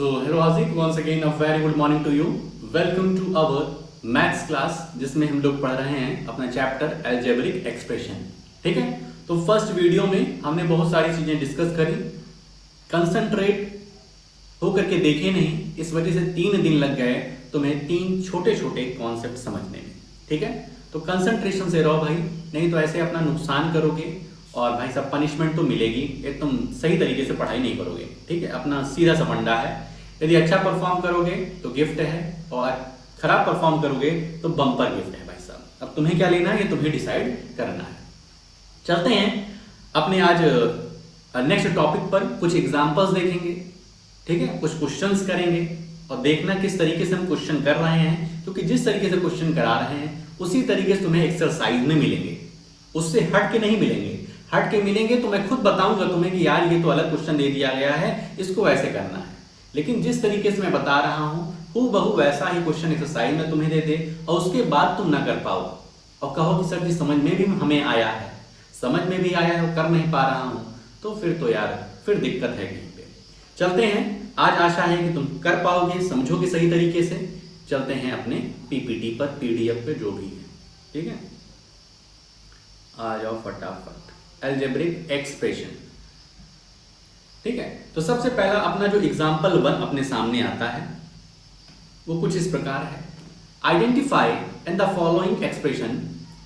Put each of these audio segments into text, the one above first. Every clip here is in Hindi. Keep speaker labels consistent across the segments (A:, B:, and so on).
A: Hello Haziq, once again a very good morning to you. Welcome to our maths class जिसमें हम लोग पढ़ रहे हैं अपना चैप्टर अलजेब्रिक एक्सप्रेशन. ठीक है, तो फर्स्ट वीडियो में हमने बहुत सारी चीजें डिस्कस करी, कंसंट्रेट होकर के देखे नहीं, इस वजह से 3 दिन लग गए तुम्हें 3 छोटे छोटे कॉन्सेप्ट समझने में. ठीक है, तो कंसंट्रेशन से रहो भाई, नहीं तो ऐसे अपना नुकसान करोगे और भाई सब पनिशमेंट तो मिलेगी, ये तुम सही तरीके से पढ़ाई नहीं करोगे. ठीक है, अपना सीधा सा फंडा है, यदि अच्छा परफॉर्म करोगे तो गिफ्ट है और खराब परफॉर्म करोगे तो बम्पर गिफ्ट है भाई साहब. अब तुम्हें क्या लेना है ये तुम्हें डिसाइड करना है. चलते हैं अपने आज नेक्स्ट टॉपिक पर, कुछ एग्जांपल्स देखेंगे. ठीक है, कुछ क्वेश्चंस करेंगे और देखना किस तरीके से हम क्वेश्चन कर रहे हैं, क्योंकि जिस तरीके से क्वेश्चन करा रहे हैं उसी तरीके से तुम्हें एक्सरसाइज में मिलेंगे, उससे हट के नहीं मिलेंगे. हट के मिलेंगे तो मैं खुद बताऊंगा तुम्हें कि यार ये तो अलग क्वेश्चन दे दिया गया है, इसको ऐसे करना है. लेकिन जिस तरीके से मैं बता रहा हूं हूबहू वैसा ही क्वेश्चन एक्सरसाइज में तुम्हें दे दे और उसके बाद तुम ना कर पाओ और कहो कि सर जी समझ में भी हमें आया है, समझ में भी आया है और कर नहीं पा रहा हूं, तो फिर तो यार फिर दिक्कत है कहीं पे. चलते हैं, आज आशा है कि तुम कर पाओगे, समझोगे सही तरीके से. चलते हैं अपने पीपीटी पर, पीडीएफ पे जो भी है. ठीक है, आ जाओ फटाफट. Algebraic expression. ठीक है, तो सबसे पहला अपना जो एग्जाम्पल 1 अपने सामने आता है वो कुछ इस प्रकार है. Identify in the following expression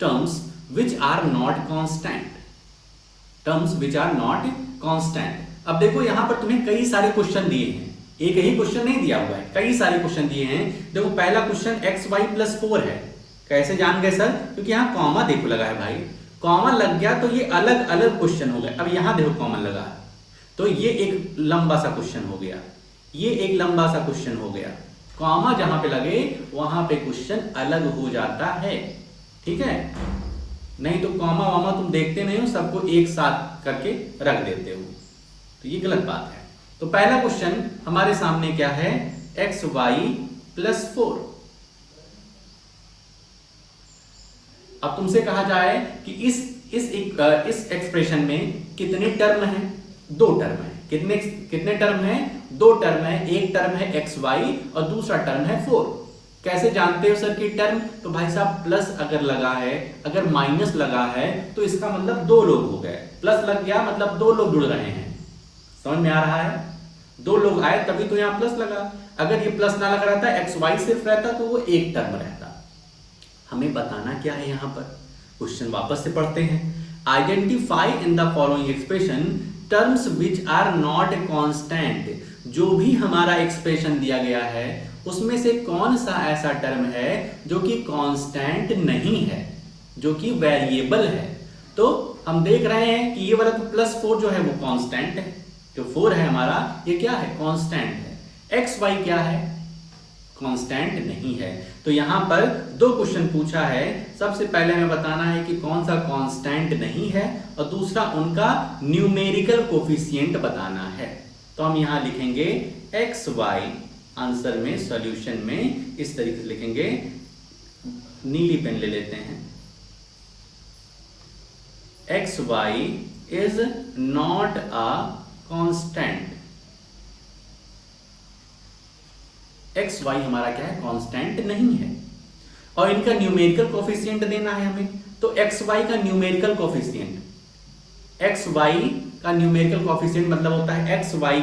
A: terms which are not constant. Terms which are not constant. अब देखो यहां पर तुम्हें कई सारे क्वेश्चन दिए हैं, एक ही क्वेश्चन नहीं दिया हुआ है, कई सारे क्वेश्चन दिए हैं. देखो पहला क्वेश्चन xy+4 है. कैसे जान गए सर? क्योंकि यहां कॉमा देखो लगा है भाई, कॉमा लग गया तो ये अलग अलग क्वेश्चन हो गए. अब यहां देखो कॉमन लगा है तो ये एक लंबा सा क्वेश्चन हो गया, ये एक लंबा सा क्वेश्चन हो गया. कॉमा जहां पे लगे वहां पे क्वेश्चन अलग हो जाता है. ठीक है, नहीं तो कॉमा वामा तुम देखते नहीं हो, सबको एक साथ करके रख देते हो, तो ये गलत बात है. तो पहला क्वेश्चन हमारे सामने क्या है, xy+4. अब तुमसे कहा जाए कि इस एक्सप्रेशन में कितने टर्म हैं? 2 टर्म है. कितने टर्म है? 2 टर्म है. एक टर्म है xy और दूसरा टर्म है 4. कैसे जानते हो सर की टर्म? तो भाई साहब प्लस अगर लगा है, अगर माइनस लगा है तो इसका मतलब 2 लोग हो गए. प्लस लग गया मतलब 2 लोग जुड़ रहे हैं. समझ में आ रहा है? 2 लोग आए तभी तो यहां प्लस लगा. अगर ये प्लस ना लगा रहता, xy सिर्फ रहता तो वो एक टर्म रहता. हमें बताना क्या है यहां पर? क्वेश्चन वापस से पढ़ते हैं. Identify in the following expression terms which are not constant. जो भी हमारा एक्सप्रेशन दिया गया है उसमें से कौन सा ऐसा टर्म है जो कि कांस्टेंट नहीं है, जो कि वेरिएबल है. तो हम देख रहे हैं कि ये वाला तो +4 जो है वो कांस्टेंट है, जो 4 है हमारा ये क्या है? कांस्टेंट है. xy क्या है? कांस्टेंट नहीं है. तो यहां पर 2 क्वेश्चन पूछा है. सबसे पहले हमें बताना है कि कौन सा कांस्टेंट नहीं है और दूसरा उनका न्यूमेरिकल कोफिशिएंट बताना है. तो हम यहां लिखेंगे xy, आंसर में सॉल्यूशन में इस तरीके से लिखेंगे. नीली पेन ले लेते हैं. xy is not a constant. xy हमारा क्या है? कांस्टेंट नहीं है. और इनका न्यूमेरिकल कोफिशिएंट देना है हमें. तो xy का न्यूमेरिकल कोफिशिएंट, xy का न्यूमेरिकल कोफिशिएंट मतलब होता है xy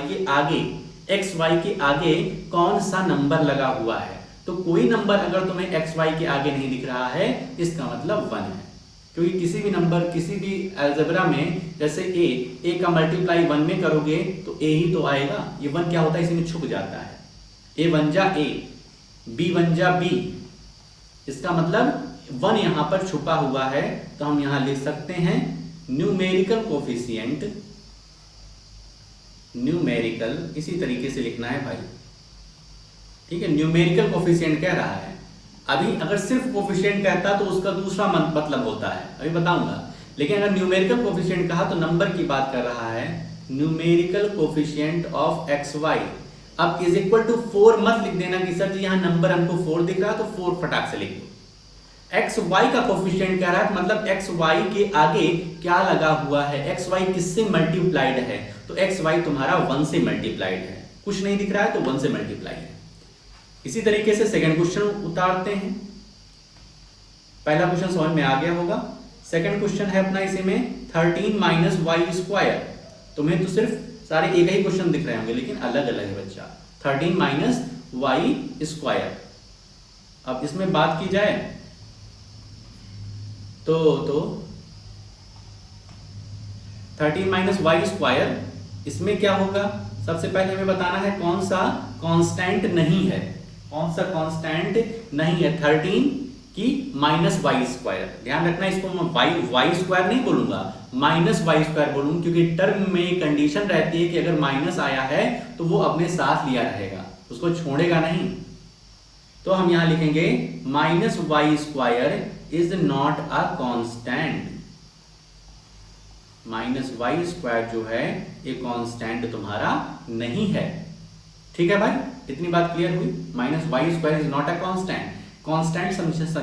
A: के आगे कौन सा नंबर लगा हुआ है. तो कोई नंबर अगर तुम्हें xy के आगे नहीं दिख रहा है इसका मतलब 1 है. क्योंकि किसी भी नंबर, किसी भी अलजेब्रा में जैसे a का मल्टीप्लाई 1 में करोगे तो a ही तो आएगा. ये 1 क्या होता है? इसी में छुप जाता है. a1 जा a, b1 जा b, इसका मतलब 1 यहां पर छुपा हुआ है. तो हम यहां लिख सकते हैं न्यूमेरिकल कोफिशिएंट. न्यूमेरिकल इसी तरीके से लिखना है भाई. ठीक है, न्यूमेरिकल कोफिशिएंट कह रहा है. अभी अगर सिर्फ कोफिशिएंट कहता तो उसका दूसरा मतलब होता है, अभी बताऊंगा. लेकिन अगर न्यूमेरिकल कोफिशिएंट कहा तो नंबर की बात कर रहा है. Numerical coefficient of xy. अब =4 मत लिख देना कि सर जी यहां नंबर हमको 4 दिख रहा है तो 4 फटाक से लिख दो. xy का कोफिशिएंट कह रहा है, मतलब xy के आगे क्या लगा हुआ है, xy किससे मल्टीप्लाइड है, तो xy तुम्हारा 1 से मल्टीप्लाइड है. कुछ नहीं दिख रहा है तो 1 से मल्टीप्लाई है। इसी तरीके से सेकंड क्वेश्चन उतारते हैं। पहला क्वेश्चन समझ में आ गया होगा। सेकंड क्वेश्चन है अपना इसी में 13 माइनस वाई स्क्वायर। तुम्हें तो सिर्फ सारे एक ही क्वेश्चन दिख रहे होंगे लेकिन अलग अलग है बच्चा। 13 माइनस वाई स्क्वायर। अब इसमें बात की जाए तो 13 माइनस वाई स्क्वायर, इसमें क्या होगा? सबसे पहले हमें बताना है कौन सा कांस्टेंट नहीं है। कौन सा कांस्टेंट नहीं है 13 की माइनस वाई स्क्वायर। ध्यान रखना, इसको मैं वाई स्क्वायर नहीं बोलूंगा, माइनस वाई स्क्वायर बोलूंगा, क्योंकि टर्म में कंडीशन रहती है कि अगर माइनस आया है तो वो अपने साथ लिया रहेगा, उसको छोड़ेगा नहीं। तो हम यहां लिखेंगे minus Y square is not a constant. Minus Y square जो है ये कांस्टेंट तुम्हारा नहीं है। ठीक है भाई, इतनी बात क्लियर हुई। Minus Y square is not a constant. Constant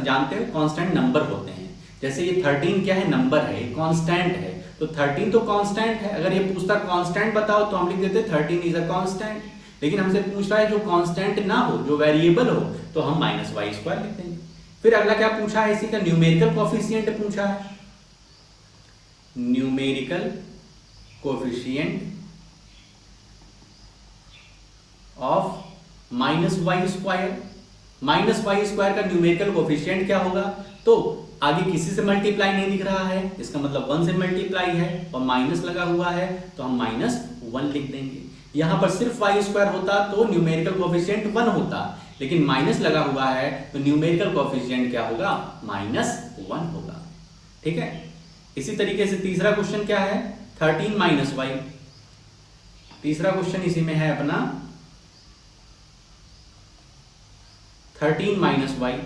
A: जानते हो, कांस्टेंट नंबर होते हैं। जैसे ये 13 क्या है? नंबर है, कांस्टेंट है। तो 13 तो कांस्टेंट है। अगर ये पूछता कांस्टेंट बताओ तो हम लिख देते 13 इज अ कांस्टेंट। लेकिन हमसे पूछ रहा है जो कांस्टेंट ना हो, जो वेरिएबल हो, तो हम माइनस वाई स्क्वायर लिख देंगे। फिर अगला क्या पूछा है? इसी का न्यूमेरिकल कोफिशिएंट पूछा है। Numerical coefficient of minus Y square. Minus Y square का न्यूमेरिकल कोफिशिएंट क्या होगा? तो आगे किसी से मल्टीप्लाई नहीं दिख रहा है, इसका मतलब 1 से मल्टीप्लाई है और माइनस लगा हुआ है तो हम -1 लिख देंगे। यहां पर सिर्फ वाई स्क्वायर होता तो न्यूमेरिकल कोफिशिएंट 1 होता, लेकिन माइनस लगा हुआ है तो न्यूमेरिकल कोफिशिएंट क्या होगा? -1 होगा। ठीक है। इसी तरीके से तीसरा क्वेश्चन क्या है? 13 माइनस वाई। तीसरा क्वेश्चन इसी में है अपना 13 माइनस वाई।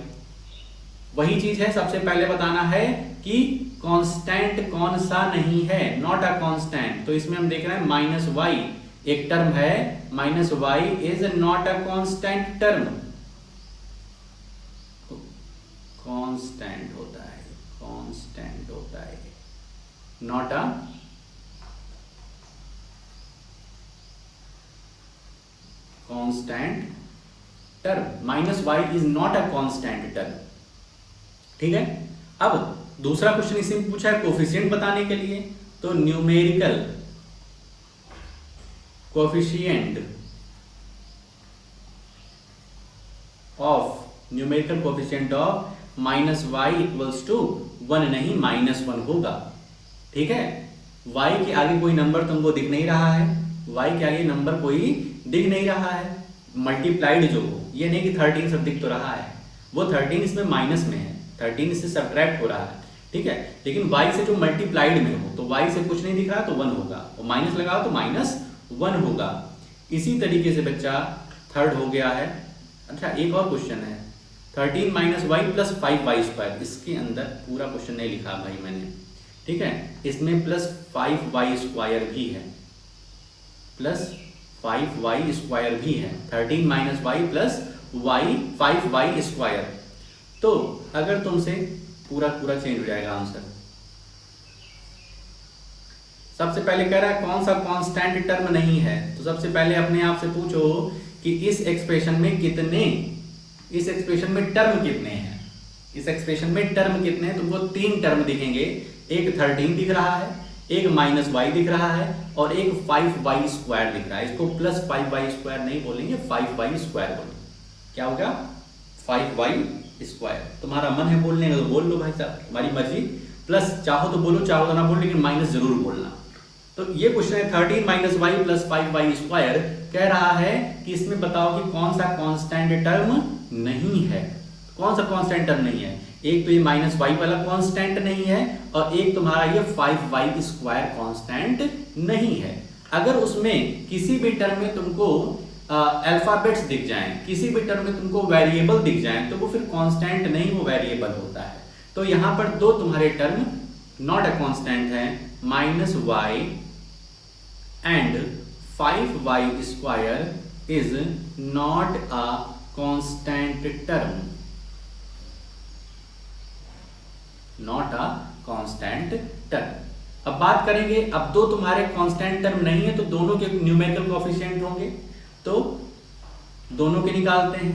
A: वही चीज है, सबसे पहले बताना है कि कांस्टेंट कौन सा नहीं है, नॉट अ कांस्टेंट। तो इसमें हम देख रहे हैं माइनस वाई एक टर्म है, minus Y is not a constant term. Constant होता है, कांस्टेंट होता है, not a constant term. Minus Y is not a constant term. ठीक है। अब दूसरा क्वेश्चन इसी में पूछा है कोफिशिएंट बताने के लिए, तो numerical coefficient of minus Y equals to 1 नहीं -1 होगा। ठीक है। y के आगे कोई नंबर तुमको दिख नहीं रहा है, y के आगे नंबर कोई दिख नहीं रहा है मल्टीप्लाइड जो हो, ये नहीं कि 13 सब दिख तो रहा है, वो 13 इसमें माइनस में है, 13 इससे सब्ट्रैक्ट हो रहा है। ठीक है। लेकिन y से जो मल्टीप्लाइड में हो तो y से कुछ नहीं दिख रहा तो 1 होगा, और माइनस लगाओ तो -1 होगा। इसी तरीके से बच्चा थर्ड हो गया है। अच्छा, एक और क्वेश्चन है 13 minus Y plus 5y square. इसके अंदर पूरा क्वेश्चन नहीं लिखा भाई मैंने। ठीक है। इसमें प्लस 5y स्क्वायर भी है, प्लस 5y स्क्वायर भी है। 13 minus Y plus Y 5y square. तो अगर तुमसे पूरा चेंज हो जाएगा आंसर। सबसे पहले कह रहा है कौन सा कांस्टेंट टर्म नहीं है, तो सबसे पहले अपने आप से पूछो कि इस एक्सप्रेशन में टर्म कितने हैं। इस एक्सप्रेशन में टर्म कितने हैं? तुमको 3 टर्म दिखेंगे, एक 13 दिख रहा है, एक -y दिख रहा है और एक 5y स्क्वायर दिख रहा है। इसको प्लस 5y स्क्वायर नहीं बोलेंगे, 5y स्क्वायर बोलेंगे। क्या होगा? 5y square. तुम्हारा मन है बोलने का तो बोल लो भाई साहब, तुम्हारी मर्जी। प्लस चाहो तो बोलो, चाहो तो ना बोलो, लेकिन माइनस जरूर बोलना। तो ये क्वेश्चन है 13 minus Y plus 5y square. कह रहा है कि इसमें बताओ कि कौन सा कांस्टेंट टर्म नहीं है। कौन सा कांस्टेंट टर्म नहीं है? एक तो ये -y वाला कांस्टेंट नहीं है और एक तुम्हारा ये 5y स्क्वायर कांस्टेंट नहीं है। अगर उसमें किसी भी टर्म में तुमको अल्फाबेट्स दिख जाएं, किसी भी टर्म में तुमको वेरिएबल दिख जाएं, तो वो फिर कांस्टेंट नहीं, वो वेरिएबल होता है। तो यहाँ पर 2 तुम्हारे टर्म नॉट अ कांस्टेंट है, -y and 5y square is not a constant term, not a constant term. अब बात करेंगे, अब 2 तुम्हारे कांस्टेंट टर्म नहीं है तो दोनों के न्यूमेरिकल कोएफिशिएंट होंगे। तो दोनों के निकालते हैं।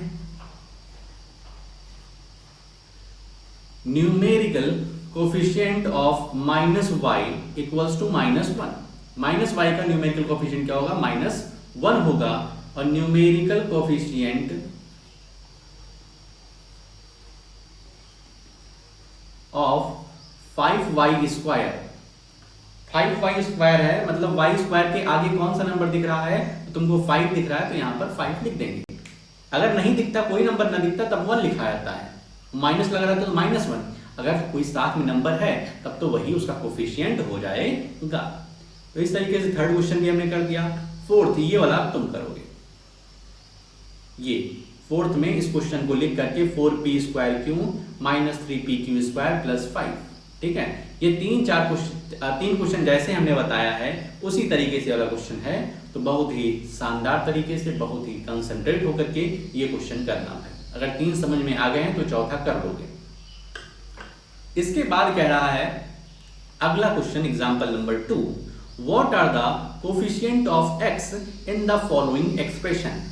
A: Numerical coefficient of minus Y equals to -1। Minus Y का न्यूमेरिकल कोफिशिएंट क्या होगा? -1 होगा। और numerical coefficient of 5y square, 5y square है मतलब y स्क्वायर के आगे कौन सा नंबर दिख रहा है? तो तुमको 5 दिख रहा है, तो यहां पर 5 लिख देंगे। अगर नहीं दिखता, कोई नंबर ना दिखता, तब 1 लिखा जाता है। माइनस लग रहा था तो -1। अगर कोई साथ में नंबर है तब तो वही उसका कोफिशिएंट हो जाएगा। तो इस तरीके से थर्ड क्वेश्चन भी हमने कर दिया। फोर्थ, ये वाला तुम करोगे। ये फोर्थ में इस क्वेश्चन को लिख करके 4p² क्यों -3pq² + 5, ठीक है। ये तीन क्वेश्चन जैसे हमने बताया है उसी तरीके से वाला क्वेश्चन है। तो बहुत ही शानदार तरीके से, बहुत ही कंसंट्रेट होकर के ये क्वेश्चन करना है। अगर 3 समझ में आ गए हैं तो चौथा कर लोगे। इसके बाद कह रहा है अगला question, example number 2, what are the coefficient of x in the following expression.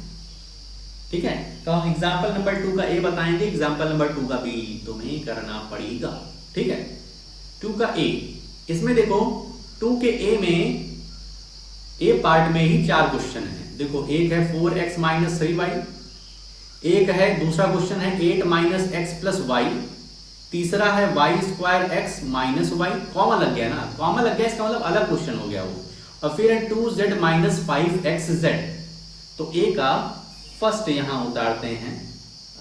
A: ठीक है, तो हम एग्जांपल नंबर 2 का ए बताएंगे, एग्जांपल नंबर 2 का बी तुम्हें करना पड़ेगा। ठीक है, 2 का ए, इसमें देखो 2 के ए में, ए पार्ट में ही 4 क्वेश्चन है। देखो एक है 4x - 3y, एक है दूसरा क्वेश्चन है 8 - x + y, तीसरा है y² x - y। कॉमा लग गया ना, कॉमा लग गया, इसका मतलब अलग क्वेश्चन हो गया वो। और फिर है 2z - 5xz। तो ए का फर्स्ट यहां उतारते हैं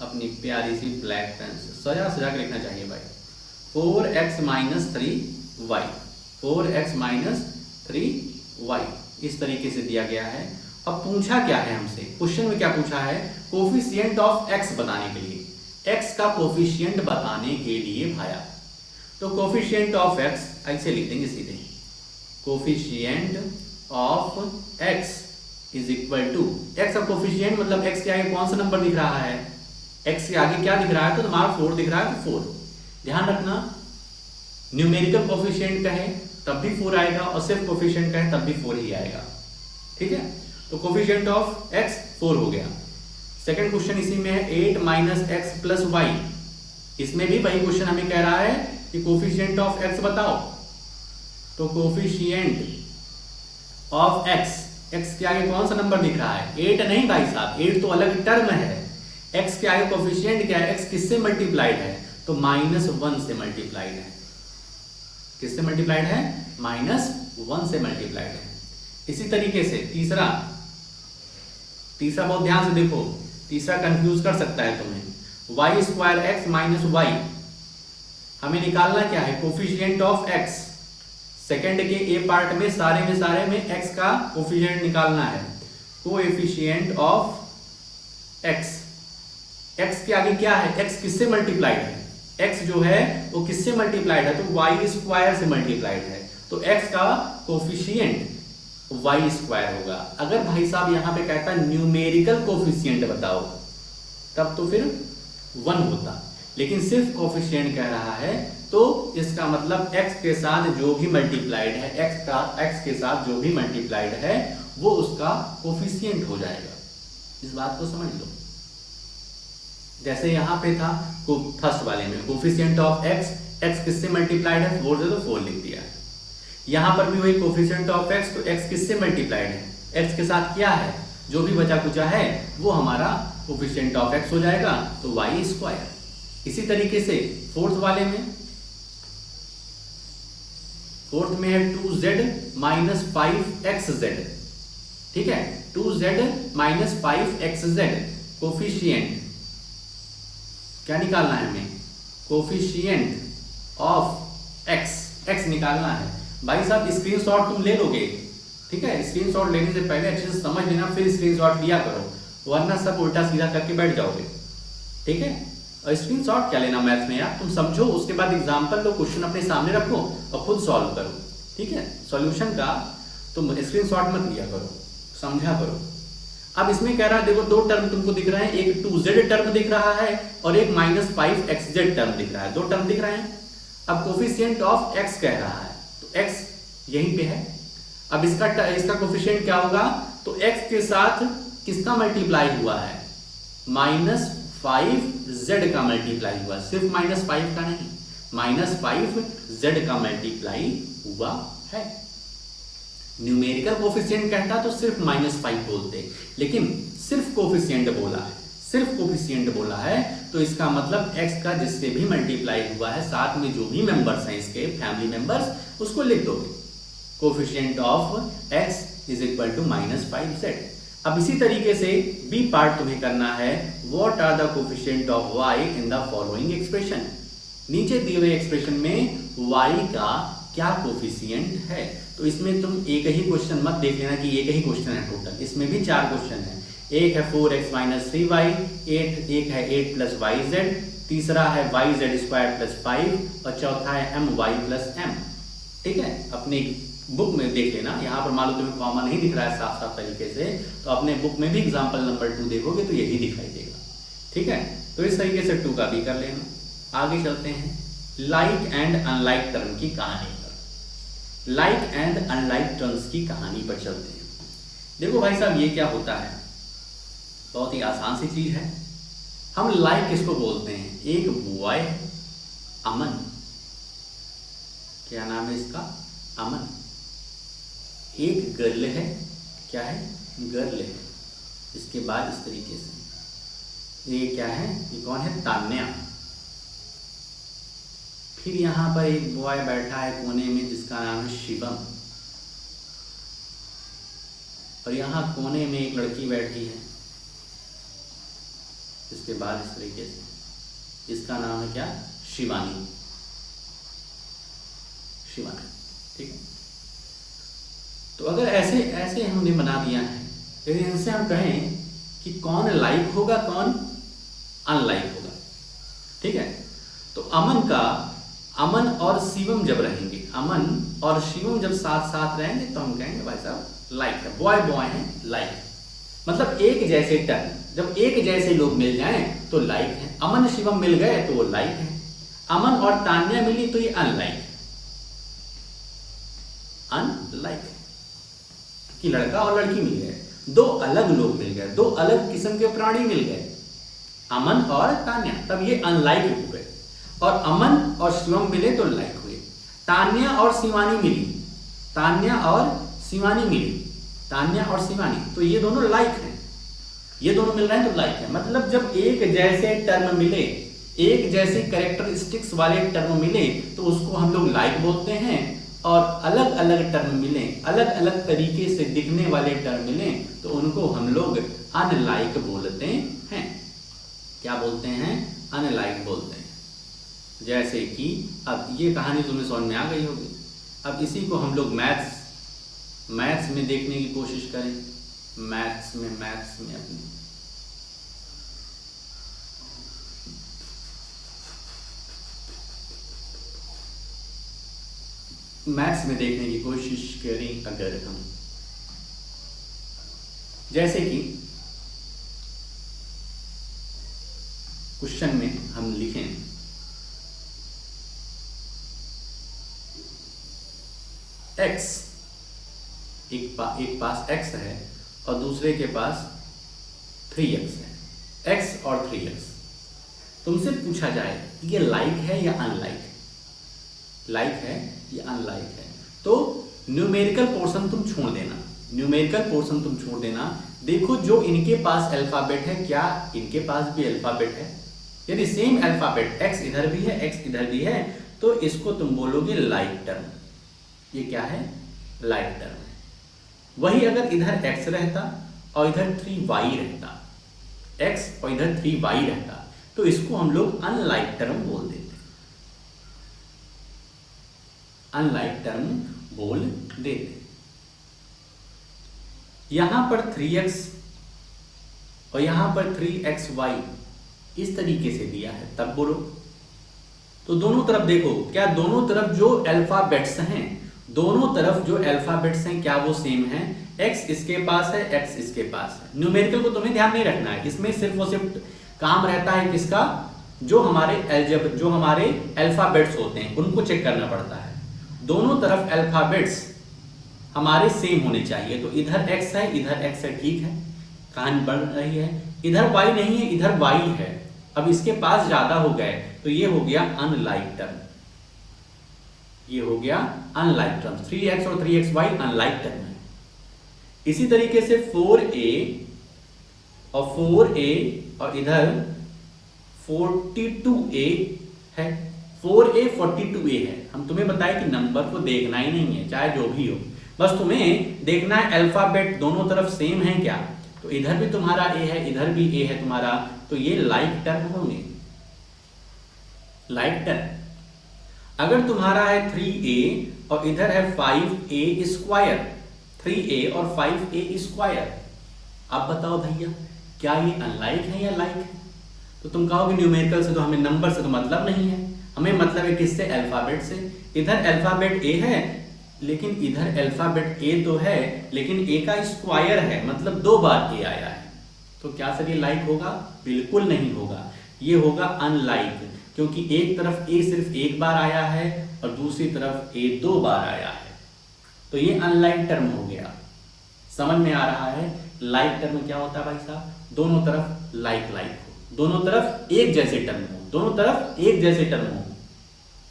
A: अपनी प्यारी सी ब्लैक पेन से, सजा सजा के लिखना चाहिए भाई। 4x - 3y, 4x - 3y इस तरीके से दिया गया है। अब पूछा क्या है हमसे, क्वेश्चन में क्या पूछा है? कोफिशिएंट ऑफ x बताने के लिए, x का कोफिशिएंट बताने के लिए भाया। तो कोफिशिएंट ऑफ x ऐसे लिख देंगे सीधे, coefficient of x is equal to, x का कोफिशिएंट मतलब x के आगे कौन सा नंबर दिख रहा है? x के आगे क्या दिख रहा है? तो तुम्हारा 4 दिख रहा है, तो 4। ध्यान रखना, न्यूमेरिकल कोफिशिएंट का है तब भी 4 आएगा, और सिर्फ कोफिशिएंट का है तब भी 4 ही आएगा। ठीक है, तो कोफिशिएंट ऑफ x 4 हो गया। सेकंड क्वेश्चन इसी में है 8 - x + y, इसमें भी वही क्वेश्चन हमें कह रहा है कि कोफिशिएंट ऑफ x बताओ। तो कोफिशिएंट ऑफ x, x के आगे कौन सा नंबर दिख रहा है? 8 नहीं भाई साहब, 8 तो अलग टर्म है। x के आगे कोफिशिएंट क्या है? x किससे मल्टीप्लाइड है? तो -1 से मल्टीप्लाइड है। किससे मल्टीप्लाइड है? -1 से मल्टीप्लाइड है। इसी तरीके से तीसरा बहुत ध्यान से देखो, तीसरा कंफ्यूज कर सकता है तुम्हें। y² x - y, हमें निकालना क्या है? Coefficient of x। सेकंड के ए पार्ट में सारे में x का कोफिशिएंट निकालना है। कोएफिशिएंट ऑफ x, x के आगे क्या है? x किससे मल्टीप्लाइड है? x जो है वो किससे मल्टीप्लाइड है? तो y² से मल्टीप्लाइड है। तो x का कोफिशिएंट y² होगा। अगर भाई साहब यहां पे कहता न्यूमेरिकल कोफिशिएंट बताओ, तब तो फिर 1 होता, लेकिन सिर्फ कोफिशिएंट कह रहा है, तो इसका मतलब x के साथ जो भी मल्टीप्लाइड है, x के साथ जो भी मल्टीप्लाइड है वो उसका कोफिशिएंट हो जाएगा। इस बात को समझ लो। जैसे यहां पे था फर्स्ट वाले में कोफिशिएंट ऑफ x किससे मल्टीप्लाइड है? 4 से, तो 4 लिख दिया। यहां पर भी वही कोफिशिएंट ऑफ x, तो x किससे मल्टीप्लाइड है? x के साथ क्या है? जो भी बचा कुचा है वो हमारा कोफिशिएंट ऑफ x हो जाएगा, तो y²। इसी तरीके से फोर्थ वाले में, फोर्थ में है 2z - 5xz। ठीक है, 2z - 5xz कोफिशिएंट क्या निकालना है हमें? कोफिशिएंट ऑफ x निकालना है। भाई साहब स्क्रीनशॉट तुम ले लोगे, ठीक है, स्क्रीनशॉट लेने से पहले अच्छे से समझ लेना, फिर स्क्रीनशॉट लिया करो, वरना सब उल्टा सीधा करके बैठ जाओगे। ठीक है, और स्क्रीनशॉट क्या लेना मैथ्स में यार, तुम समझो, उसके बाद एग्जांपल लो, क्वेश्चन अपने सामने रखो और खुद सॉल्व करो। ठीक है, सॉल्यूशन का तुम स्क्रीनशॉट मत लिया करो, समझा करो। अब इसमें कह रहा है, देखो 2 टर्म तुमको दिख रहे हैं, एक 2z टर्म दिख रहा है और एक -5xz टर्म दिख रहा है, 2 टर्म दिख रहे हैं। अब कोफिशिएंट ऑफ x कह रहा है, तो x यहीं पे है। अब इसका कोफिशिएंट क्या होगा? तो x के साथ किसका मल्टीप्लाई हुआ है, -5z का मल्टीप्लाई हुआ, सिर्फ -5 का नहीं, -5z का मल्टीप्लाई हुआ है। न्यूमेरिकल कोफिशिएंट कहता तो सिर्फ -5 बोलते, लेकिन सिर्फ कोफिशिएंट बोला है, सिर्फ कोफिशिएंट बोला है, तो इसका मतलब x का जिससे भी मल्टीप्लाई हुआ है, साथ में जो भी मेंबर्स हैं इसके फैमिली मेंबर्स, उसको लिख दोगे। Coefficient of x is equal to -5z। अब इसी तरीके से बी पार्ट तुम्हें करना है, what are the coefficient of y in the following expression. नीचे दिए हुए एक्सप्रेशन में y का क्या कोफिशिएंट है। तो इसमें तुम एक ही क्वेश्चन मत देख लेना कि एक ही क्वेश्चन है टोटल, इसमें भी 4 क्वेश्चन है। एक है 4x - 3y, एक है 8 + yz, तीसरा है yz² + 5 और चौथा है my + m। ठीक है, अपनी बुक में देख लेना, यहाँ पर मान लो तुम्हें कॉमा नहीं दिख रहा है साफ साफ तरीके से, तो अपने बुक में भी एग्जाम्पल नंबर 2 देखोगे तो यही दिखाई देगा। ठीक है, तो इस तरीके से 2 का भी कर लेना। आगे चलते हैं लाइक एंड अनलाइक टर्म की कहानी पर। लाइक एंड अनलाइक टर्म्स की कहानी पर चलते हैं। देखो भाई साहब, ये क्या होता है, बहुत ही आसान सी चीज है। हम लाइक किसको बोलते हैं, एक बॉय है अमन, क्या नाम है इसका, अमन। एक गर्ल है, क्या है, गर्ल है। इसके बाद इस तरीके से ये क्या है, ये कौन है, तान्या। फिर यहां पर एक बॉय बैठा है कोने में जिसका नाम है शिवम, और यहां कोने में एक लड़की बैठी है। इसके बाद इस तरीके से इसका नाम है क्या, शिवानी, शिवानी। ठीक है, तो अगर ऐसे ऐसे हमने बना दिया है, यदि इनसे हम कहें कि कौन लाइक होगा कौन अनलाइक होगा। ठीक है, तो अमन और शिवम जब रहेंगे, अमन और शिवम जब साथ साथ रहेंगे तो हम कहेंगे भाई साहब लाइक है, बॉय बॉय है, लाइक। मतलब एक जैसे टर्म, जब एक जैसे लोग मिल जाएं तो लाइक है। अमन शिवम मिल गए तो वो लाइक है, अमन और तान्या मिली तो ये अनलाइक है, अनलाइक है कि लड़का और लड़की मिल गए, दो अलग लोग मिल गए, दो अलग किस्म के प्राणी मिल गए, अमन और तान्या, तब ये अनलाइक हो गए। और अमन और शिवम मिले तो लाइक हुए। तान्या और शिवानी मिली, तान्या और शिवानी मिली, तान्या और शिवानी, तो ये दोनों लाइक हैं, ये दोनों मिल रहे हैं तो लाइक है। मतलब जब एक जैसे टर्म मिले, एक जैसे कैरेक्टरिस्टिक्स वाले टर्म मिले तो उसको हम लोग लाइक बोलते हैं, और अलग अलग टर्म मिले, अलग अलग तरीके से दिखने वाले टर्म मिले तो उनको हम लोग अनलाइक बोलते हैं। क्या बोलते हैं, अनलाइक बोलते हैं। जैसे कि अब ये कहानी तुम्हें समझ में आ गई होगी। अब इसी को हम लोग मैथ्स में देखने की कोशिश करें। मैथ्स में अपनी मैथ्स में देखने की कोशिश करें अगर हम, जैसे कि क्वेश्चन में हम लिखें x, एक पास x है और दूसरे के पास 3x है, x और 3x। तुमसे पूछा जाए ये लाइक है या अनलाइक, लाइक है या अनलाइक है, तो न्यूमेरिकल पोर्शन तुम छोड़ देना, न्यूमेरिकल पोर्शन तुम छोड़ देना। देखो जो इनके पास अल्फाबेट है, क्या इनके पास भी अल्फाबेट है? यदि सेम अल्फाबेट, x इधर भी है, x इधर भी है, तो इसको तुम बोलोगे लाइक टर्म। ये क्या है, लाइक टर्म है। वही अगर इधर x रहता और इधर 3y रहता, x और इधर 3y रहता, तो इसको हम लोग अनलाइक टर्म बोल देते, अनलाइक टर्म बोल देते। यहां पर 3x और यहां पर 3xy इस तरीके से दिया है, तब बोलो। तो दोनों तरफ देखो, क्या दोनों तरफ जो अल्फाबेट्स हैं, दोनों तरफ जो अल्फाबेट्स हैं क्या वो सेम हैं? x इसके पास है, x इसके पास है। न्यूमेरिकल को तुम्हें ध्यान नहीं रखना है, इसमें सिर्फ और सिर्फ काम रहता है किसका, जो हमारे अल्फाबेट्स होते हैं उनको चेक करना पड़ता है। दोनों तरफ अल्फाबेट्स हमारे सेम होने चाहिए, तो इधर x है, इधर x है, ठीक है। कहानी बढ़ रही है, इधर y नहीं है, इधर y है, अब इसके पास ज्यादा हो गए तो ये हो गया अनलाइक टर्म, ये हो गया अनलाइक टर्म। 3x और 3xy अनलाइक टर्म है। इसी तरीके से 4a और 4a और इधर 42a है, 4a 42a है। हम तुम्हें बताएं कि नंबर को देखना ही नहीं है, चाहे जो भी हो, बस तुम्हें देखना है अल्फाबेट दोनों तरफ सेम है क्या। तो इधर भी तुम्हारा a है, इधर भी a है तुम्हारा, तो ये लाइक टर्म होंगे, लाइक टर्म। अगर तुम्हारा है 3a और इधर है 5a स्क्वायर, 3a और 5a स्क्वायर, आप बताओ भैया क्या ये अनलाइक है या लाइक है? तो तुम कहोगे न्यूमेरिकल से तो हमें नंबर से तो मतलब नहीं है, हमें मतलब है किससे? अल्फाबेट से। इधर अल्फाबेट a है लेकिन इधर अल्फाबेट a तो है लेकिन a का स्क्वायर है, मतलब 2 बार a आया है। तो क्या सर ये लाइक होगा? बिल्कुल नहीं होगा, ये होगा अनलाइक, क्योंकि एक तरफ a सिर्फ एक बार आया है और दूसरी तरफ a 2 बार आया है, तो ये अनलाइक टर्म हो गया। समझ में आ रहा है? लाइक टर्म क्या होता है भाई साहब? दोनों तरफ लाइक लाइक हो, दोनों तरफ एक जैसे टर्म हो, दोनों तरफ एक जैसे टर्म हो,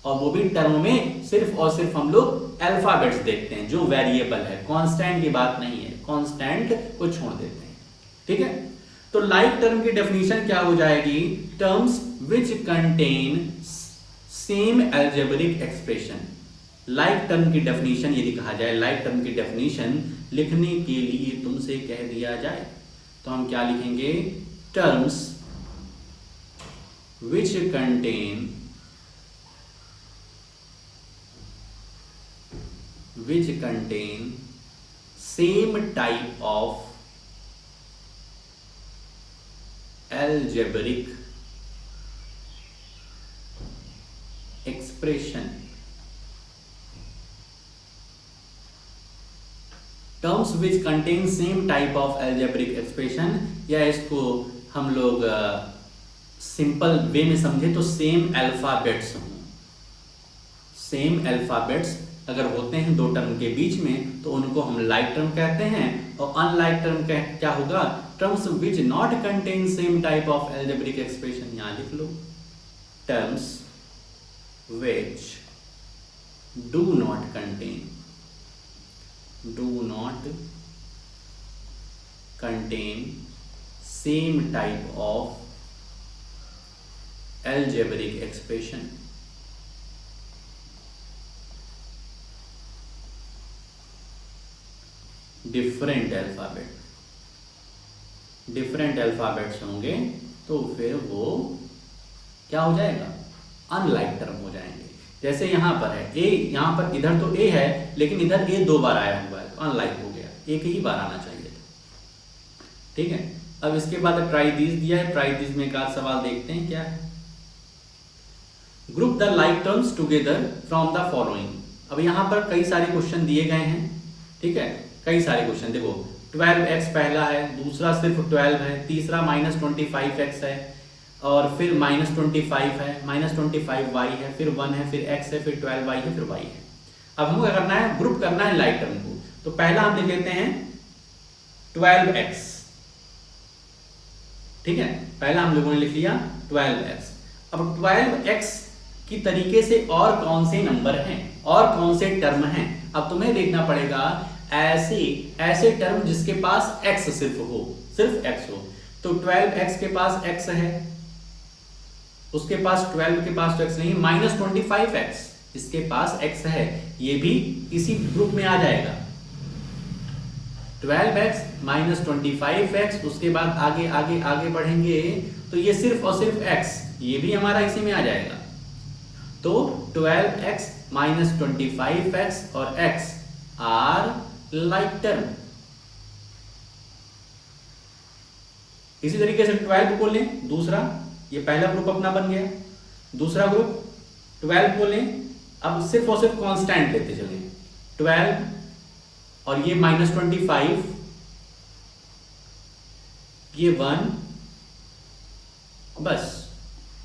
A: और वो भी टर्म में सिर्फ और सिर्फ हम लोग अल्फाबेट्स देखते हैं, जो वेरिएबल है, कांस्टेंट की बात नहीं है, कांस्टेंट को छोड़ देते हैं। ठीक है, तो लाइक टर्म की डेफिनेशन क्या हो जाएगी? Terms which contain same algebraic expression. Like term की डेफिनेशन यदि कहा जाए, लाइक टर्म की डेफिनेशन लिखने के लिए तुमसे कह दिया जाए तो हम क्या लिखेंगे? Terms which contain same type of algebraic expression। Terms which contain same type of algebraic expression, या इसको हम लोग सिंपल वे में समझे तो सेम अल्फाबेट्स हों। सेम अल्फाबेट्स अगर होते हैं दो टर्म के बीच में तो उनको हम लाइक टर्म कहते हैं, और अनलाइक टर्म क्या होगा? Terms which not contain same type of algebraic expression. यहां लिख लो, terms which do not contain same type of algebraic expression. Different alphabets होंगे तो फिर वो क्या हो जाएगा? अनलाइक टर्म हो जाएंगे। जैसे यहां पर है a, यहां पर इधर तो a है लेकिन इधर a 2 बार आया हुआ है तो अनलाइक हो गया, एक ही बार आना चाहिए था। ठीक है, अब इसके बाद ट्राई दिस दिया है, ट्राई दिस में का सवाल देखते हैं क्या है। Group the like terms together from the following. अब यहां पर कई सारे क्वेश्चन दिए गए हैं, ठीक है, कई सारे क्वेश्चन। देखो 12x पहला है, दूसरा सिर्फ 12 है, तीसरा -25x है, और फिर -25 है, -25y है, फिर 1 है, फिर x है, फिर 12y है, फिर y है। अब हमको क्या करना है? ग्रुप करना है लाइक टर्म को। तो पहला हम लिख लेते हैं 12x। ठीक है, पहला हम लोगों ने लिख लिया 12x। अब 12x की तरीके से और कौन से नंबर हैं और कौन से टर्म हैं, अब तुम्हें देखना पड़ेगा। ऐसे टर्म जिसके पास x सिर्फ हो, सिर्फ x हो। तो 12x के पास x है, उसके पास 12 के पास तो x नहीं, -25x इसके पास x है, ये भी इसी ग्रुप में आ जाएगा। 12x -25x, उसके बाद आगे आगे आगे बढ़ेंगे तो ये सिर्फ और सिर्फ x, ये भी हमारा इसी में आ जाएगा। तो 12x -25x और x आर लाइक टर्म। इसी तरीके से 12 को लें, दूसरा, ये पहला ग्रुप अपना बन गया। दूसरा ग्रुप 12 को लें, अब सिर्फ और सिर्फ कांस्टेंट लेते चलें, 12 और ये -25, ये 1, बस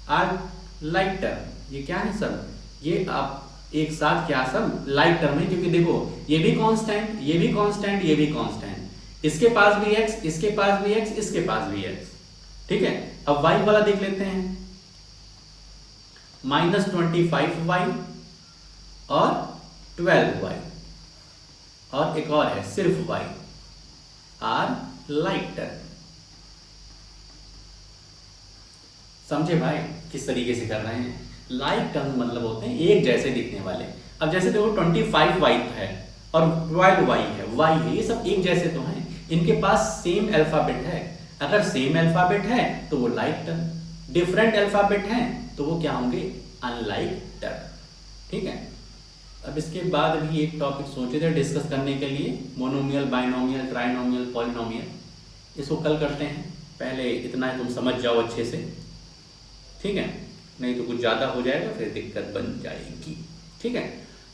A: आर लाइक टर्म। ये क्या है सब? ये आप एक साथ क्या सब लाइक टर्म है, क्योंकि देखो ये भी कांस्टेंट, ये भी कांस्टेंट, ये भी कांस्टेंट, इसके पास भी x, इसके पास भी x, इसके पास भी x। ठीक है, अब y वाला देख लेते हैं, -25y और 12y, और एक और है सिर्फ y आर लाइक टर्म। समझे भाई किस तरीके से कर रहे हैं? लाइक टर्म मतलब होते हैं एक जैसे दिखने वाले। अब जैसे देखो 25y है और 12y है, y है, ये सब एक जैसे तो हैं, इनके पास सेम अल्फाबेट है। अगर सेम अल्फाबेट है तो वो लाइक टर्म, डिफरेंट अल्फाबेट हैं तो वो क्या होंगे? Unlike term. ठीक है, अब इसके बाद भी एक टॉपिक सोचे थे डिस्कस करने के लिए, मोनोमियल, बाइनोमियल, ट्राइनोमियल, पॉलिनोमियल। इसको कल करते हैं, पहले इतना तुम समझ जाओ अच्छे से। ठीक है, नहीं तो कुछ ज़्यादा हो जाएगा फिर दिक्कत बन जाएगी। ठीक है,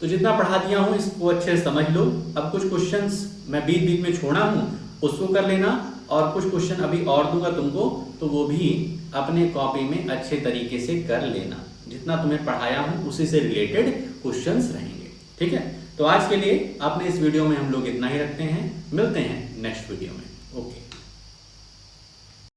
A: तो जितना पढ़ा दिया हूँ इसको अच्छे से समझ लो। अब कुछ क्वेश्चंस मैं बीच बीच में छोड़ा हूँ उसको कर लेना, और कुछ क्वेश्चन अभी और दूंगा तुमको, तो वो भी अपने कॉपी में अच्छे तरीके से कर लेना। जितना तुम्हें पढ़ाया हूँ उसी से रिलेटेड क्वेश्चंस रहेंगे। ठीक है, तो आज के लिए अपने इस वीडियो में हम लोग इतना ही रखते हैं, मिलते हैं नेक्स्ट वीडियो में। ओके।